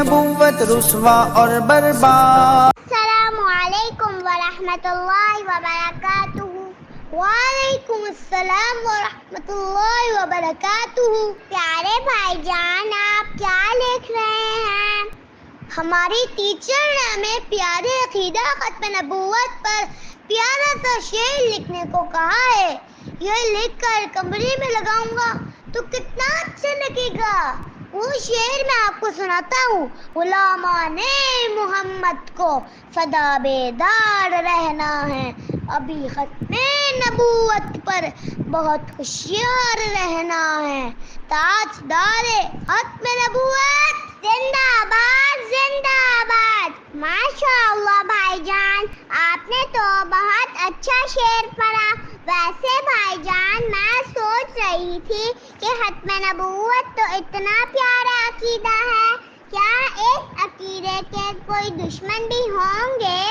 نبوت رسوا اور برباد۔ السلام علیکم ورحمۃ اللہ وبرکاتہ۔ وعلیکم السلام ورحمۃ اللہ وبرکاتہ۔ پیارے بھائی جان، آپ کیا لکھ رہے ہیں؟ ہماری ٹیچر نے ہمیں پیارے عقیدہ ختم نبوت پر پیارا سا شعر لکھنے کو کہا ہے۔ یہ لکھ کر کمرے میں لگاؤں گا تو کتنا اچھا لگے گا۔ وہ شعر میں آپ کو سناتا ہوں۔ غلامان محمد کو سدا بیدار رہنا ہے، ابھی ختم نبوت پر بہت ہوشیار رہنا ہے۔ تاجدار ختم نبوت زندہ باد، زندہ باد۔ ماشاء اللہ بھائی جان، آپ نے تو بہت اچھا شعر پڑھا۔ ویسے بھائی جان، میں سوچ رہی تھی کہ ختم نبوت تو اتنا پیارا عقیدہ ہے، کیا اس عقیدے کے کوئی دشمن بھی ہوں گے؟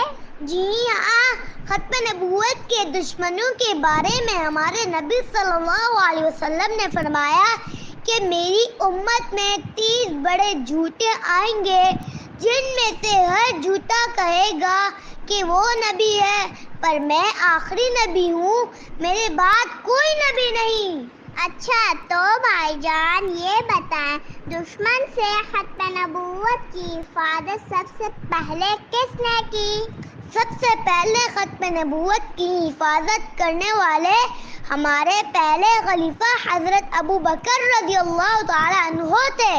جی ہاں، ختم نبوت کے دشمنوں کے بارے میں ہمارے نبی صلی اللہ علیہ وسلم نے فرمایا کہ میری امت میں 30 بڑے جھوٹے آئیں گے، جن میں سے ہر جھوٹا کہے گا کہ وہ نبی ہے، پر میں آخری نبی ہوں، میرے بعد کوئی نبی نہیں۔ اچھا تو بھائی جان یہ بتائیں، دشمن سے ختم نبوت کی حفاظت سب سے پہلے کس نے کی؟ سب سے پہلے ختم نبوت کی حفاظت کرنے والے ہمارے پہلے خلیفہ حضرت ابو بکر رضی اللہ تعالی عنہ تھے۔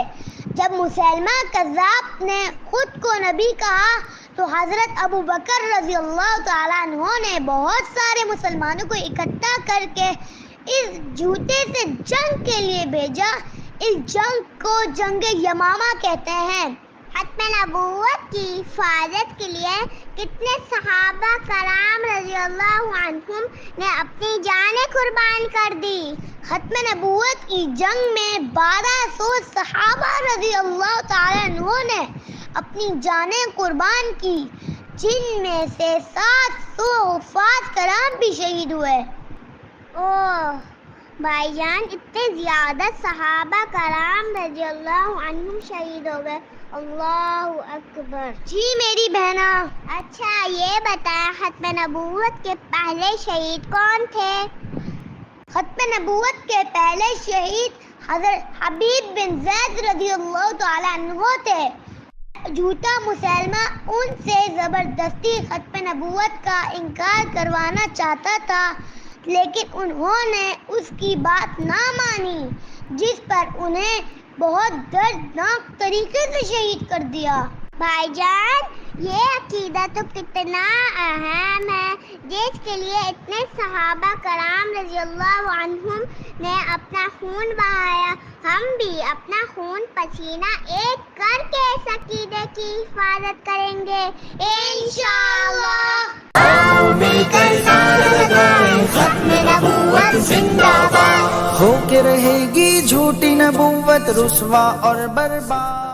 جب مسیلمہ کذاب نے خود کو نبی کہا تو حضرت ابو بکر رضی اللہ تعالی عنہ نے بہت سارے مسلمانوں کو اکٹھا کر کے اس جھوٹے سے جنگ کے لیے بھیجا۔ اس جنگ کو جنگ یمامہ کہتے ہیں۔ ختم نبوت کی حفاظت کے لیے کتنے صحابہ کرام رضی اللہ عنہم نے اپنی جانیں قربان کر دی؟ ختم نبوت کی جنگ میں 1200 صحابہ رضی اللہ تعالی عنہ نے اپنی جانیں قربان کی، جن میں سے 700 حفاظ کرام بھی شہید ہوئے۔ اوہ بھائی جان، اتنے زیادہ صحابہ کرام رضی اللہ عنہم شہید ہو گئے، اللہ اکبر۔ جی میری بہنا، اچھا یہ بتائیں ختم نبوت کے پہلے شہید کون تھے؟ ختم نبوت کے پہلے شہید حضرت حبیب بن زید رضی اللہ تعالی عنہ تھے۔ جھوٹا مسلمہ ان سے زبردستی ختم نبوت کا انکار کروانا چاہتا تھا، لیکن انہوں نے اس کی بات نہ مانی، جس پر انہیں بہت دردناک طریقے سے شہید کر دیا۔ بھائی جان یہ عقیدہ تو کتنا اہم ہے، جس کے لیے اتنے صحابہ کرام رضی اللہ عنہم نے اپنا خون بہایا۔ ہم بھی اپنا خون پسینہ ایک کر کے اس عقیدے کی حفاظت کریں گے انشاءاللہ۔ مل کر نعرہ لگائیں ختم نبوت زندہ باد، ہو کے رہے گی جھوٹی نبوت رسوا اور برباد۔